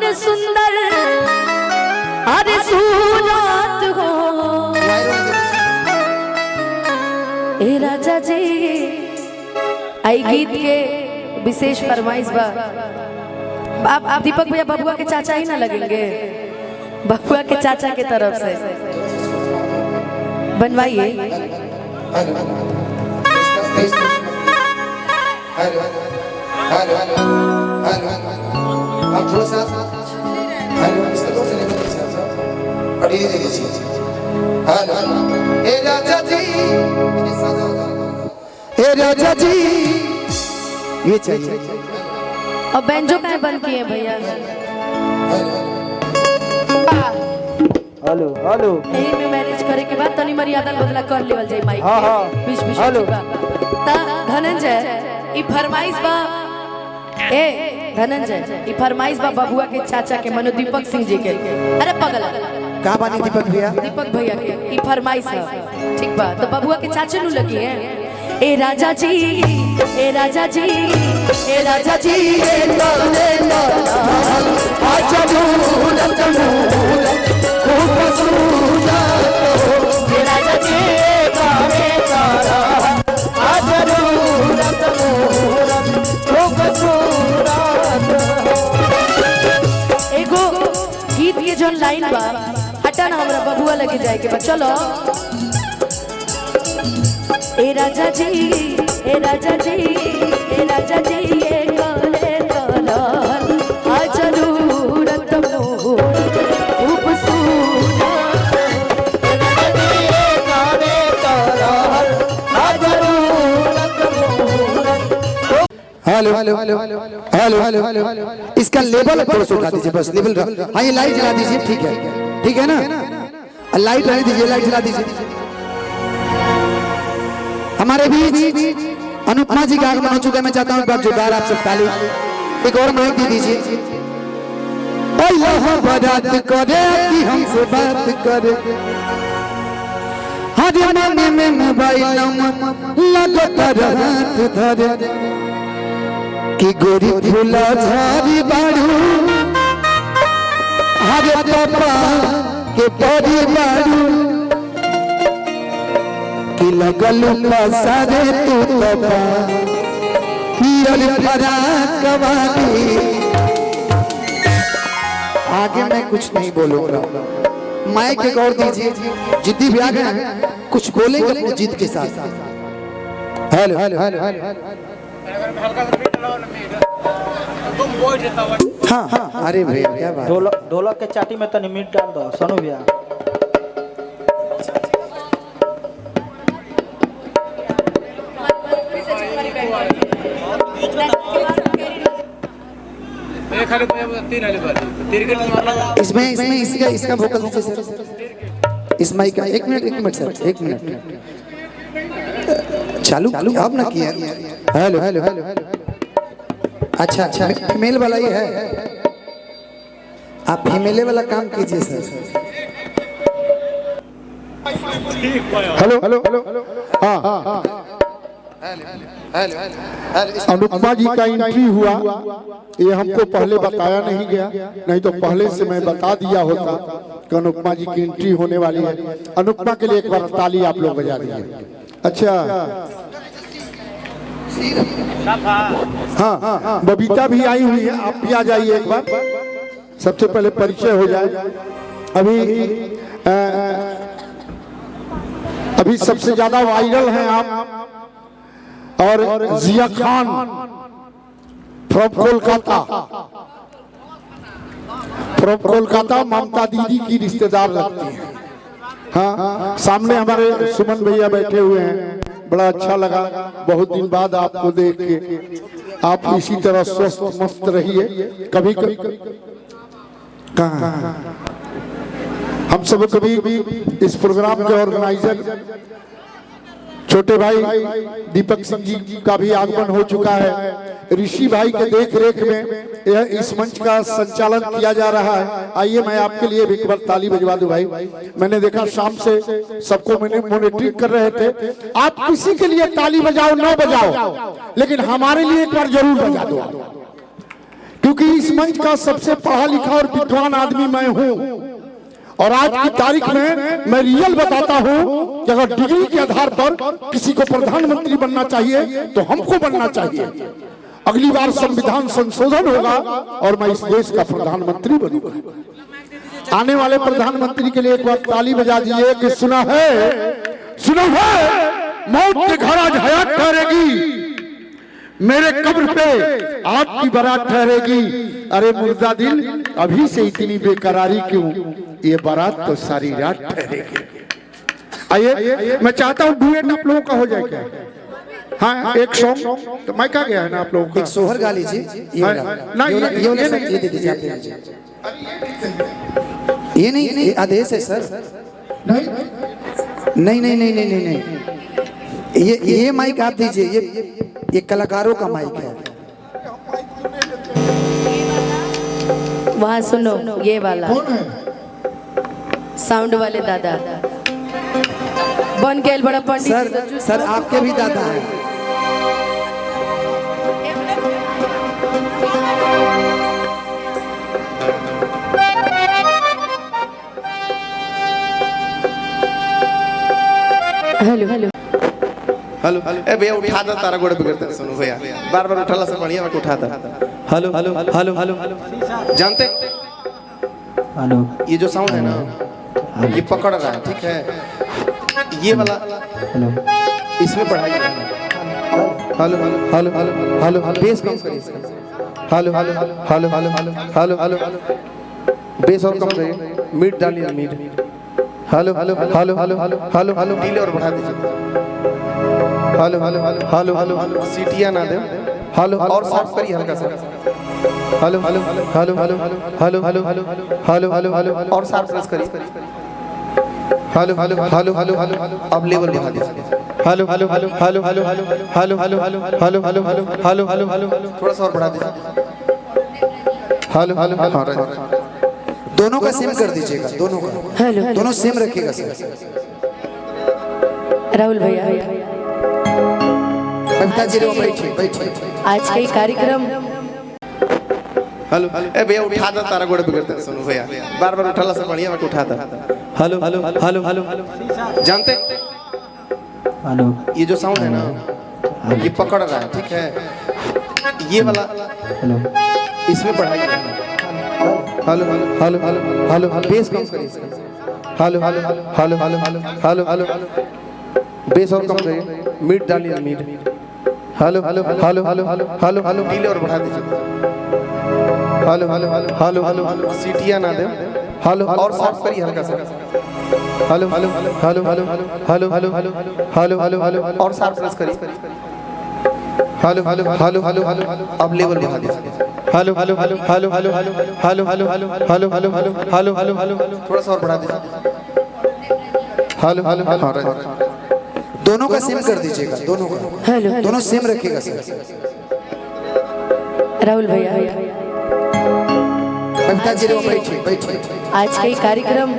मन सुंदर अरे सूरत हो ए राजा जी। आई गीत के विशेष फरमाइश बा। आप दीपक भैया बबुआ के चाचा ही ना लगेंगे, बबुआ के चाचा के तरफ से बनवाइए। आप थोड़ा सा राजा जी, हे राजा जी ये चाहिए। और बेंजो का बन किए भैया। हेलो हेलो यही में मैरिज करे के बाद तनी मर्यादा बदला कर लेवल जाई माइक के बीच बीच हेलो ता धनंजय ई फरमाइश बा। ए धनंजय ई फरमाइश बा बबुआ के चाचा के मनो दीपक सिंह जी के। अरे पगला का बानी दीपक भैया? दीपक भैया के ई फरमाइश है, ठीक बा? तो बबुआ के चाचे नु लगी है। ए राजा जी, ए राजा जी, ए राजा जी ये तोले आजा मूरत मूरत खूब सूरत ए राजा जी गावे तारा आजा मूरत मूरत खूब सूरत। एगो गीत के जो लाइन बा हटा ना हमरा बबुआ लगे जाए के बा। चलो ए राजा जी, ए राजा जी, ए राजा जी ये काले काला आज जरूरत मोर खूब सूरत ए राजा जी ये काले काला आज जरूरत मोर। Hello hello hello hello hello इसका लेवल थोड़ा सा उठा दीजिए बस, लेवल। हाँ ये लाइट जला दीजिए, ठीक है ना? लाइट रहने दीजिए, लाइट जला दीजिए। हमारे बीच अनुपमा जी का आगमन हो चुका है। मैं चाहता हूँ एक बार जोरदार आप सब ताली, एक और माइक दे दीजिए। बारात करे कि हमसे बात करे, हर मने में मोबाइल लगत हाथ धरे कि गोरी फूला झाड़ी बाड़ू हर पापा के परी बाड़ू कि लगल पसारे तू तबा पियर फराक वाली। आगे मैं कुछ नहीं बोलूंगा, माइक एक और दीजिए। जिद्दी भी आ गए हैं, कुछ बोलेंगे अपनी जिद के साथ। हेलो हेलो हाँ हाँ अरे भैया क्या बात। ढोलक के चाटी में तनी मीट डाल दो सनु भैया। इसमें इसका वोकल दीजिए सर। इस माइक का एक मिनट सर, एक मिनट चालू आप ना किया। हेलो हेलो अच्छा फीमेल वाला ये है, आप फीमेल वाला काम कीजिए सर। हेलो हेलो हाँ अनुपमा जी का एंट्री हुआ, ये हमको पहले बताया नहीं गया, नहीं तो पहले से मैं बता दिया होता कि अनुपमा जी की एंट्री होने वाली है। अनुपमा के लिए एक बार ताली आप लोग बजा दीजिए। अच्छा हाँ बबीता भी आई हुई है, आप भी आ जाइए एक बार। सबसे पहले परिचय हो जाए। अभी सबसे ज्यादा वायरल हैं आप, और जिया खान फ्रॉम कोलकाता ममता दीदी की रिश्तेदार लगती है। हाँ सामने हमारे सुमन भैया बैठे हुए हैं, बड़ा अच्छा लगा बहुत दिन बाद आपको देख के। आप इसी तरह स्वस्थ मस्त रहिए। कभी कहाँ हम सब कभी इस प्रोग्राम के ऑर्गेनाइजर छोटे भाई दीपक सिंह जी का भी आगमन हो चुका है। ऋषि भाई के देख रेख में यह इस मंच का संचालन किया जा रहा है। आइए मैं आपके लिए भी एक बार ताली बजवा दूं भाई। मैंने देखा शाम से सबको मैंने मॉनिटरिंग कर रहे थे। आप किसी के लिए ताली बजाओ ना बजाओ, लेकिन हमारे लिए एक बार जरूर बजा दो, क्योंकि इस मंच का सबसे पढ़ा लिखा और विद्वान आदमी मैं हूं, और आज की तारीख में मैं रियल बताता हूं कि अगर डिग्री के आधार पर किसी को प्रधानमंत्री बनना चाहिए तो हमको बनना चाहिए। अगली बार संविधान संशोधन होगा और मैं इस देश का प्रधानमंत्री बनूंगा। आने वाले प्रधानमंत्री के लिए एक बार ताली बजा दीजिए कि सुना है मौत के घर आज हयात ठहरेगी, मेरे कब्र पे आपकी बारात ठहरेगी। अरे मुर्दा दिल अभी से इतनी बेकरारी क्यों, ये बारात तो सारी रात ठहरेगी। आइए मैं चाहता हूँ डुएट आप लोगों का हो जाए क्या? हाँ एक सॉन्ग तो मैं क्या गया है ना आप लोगों का, एक सोहर गा लीजिए। ये वाला ये दे दीजिए, आप दे दीजिए। ये नहीं आदेश है सर। नहीं नहीं नहीं नहीं नहीं नहीं, ये माइक आप दीजिए, ये कलाकारों का माइक है। वहाँ सुनो ये वाला साउंड वाले दादा बन गए बड़ा पंडित। सर आपके भी दादा हैं। हेलो हेलो हेलो ए भैया उठा दो, तारा गोड़ बिगड़ता है। सुनो भैया बार बार उठाला से बढ़िया बात उठाता। हेलो हेलो हेलो हेलो जानते हेलो, ये जो साउंड है ना ये पकड़ रहा है, ठीक है? ये वाला हेलो इसमें बढ़ाई है। Hello hello hello hello bass कम करिए इसका। Hello hello hello hello hello hello bass और कम करिए, मीट डालिए मीट। Hello hello hello hello hello hello delay और बढ़ा दीजिए। हेलो हेलो हेलो हेलो सीटियां ना दे। हेलो और साफ करिए हल्का सा। Hello hello hello hello hello hello hello hello hello और साफ प्रेस करिए। हेलो हेलो हेलो हेलो अब लेवल बढ़ा दीजिए। Hello hello hello hello hello hello hello hello hello hello hello hello थोड़ा सा और बढ़ा दीजिए। हेलो हेलो दोनों का सेम कर दीजिएगा, दोनों का। हेलो दोनों सेम रखिएगा सर। राहुल भैया कविता जी बैठिए बैठिए। आज का ये कार्यक्रम हेलो ए भैया उठा दो, तारा गोड़ बिगड़ता है। सुनो भैया बार बार उठाला से बढ़िया बात उठाता। हेलो हेलो हेलो हेलो जानते हेलो, ये जो साउंड है ना ये पकड़ रहा है, ठीक है? ये वाला हेलो इसमें बढ़ाई है। Hello hello hello hello bass कम करिए इसका। Hello hello hello hello hello hello bass और कम करिए, मीट डालिए मीट। Hello hello hello hello hello hello delay और बढ़ा दीजिए। हेलो हेलो हेलो हेलो सीटियां ना दे। हेलो और साफ करिए हल्का सा। Hello hello hello hello hello hello hello hello hello और साफ प्रेस करिए। हेलो हेलो हेलो हेलो अब लेवल बढ़ा दीजिए। Hello hello hello hello hello hello hello hello hello hello hello hello थोड़ा सा और बढ़ा दीजिए। हेलो हेलो दोनों का सेम कर दीजिएगा, दोनों का। हेलो दोनों सेम रखिएगा सर। राहुल भैया कविता जी बैठिए बैठिए। आज का ये कार्यक्रम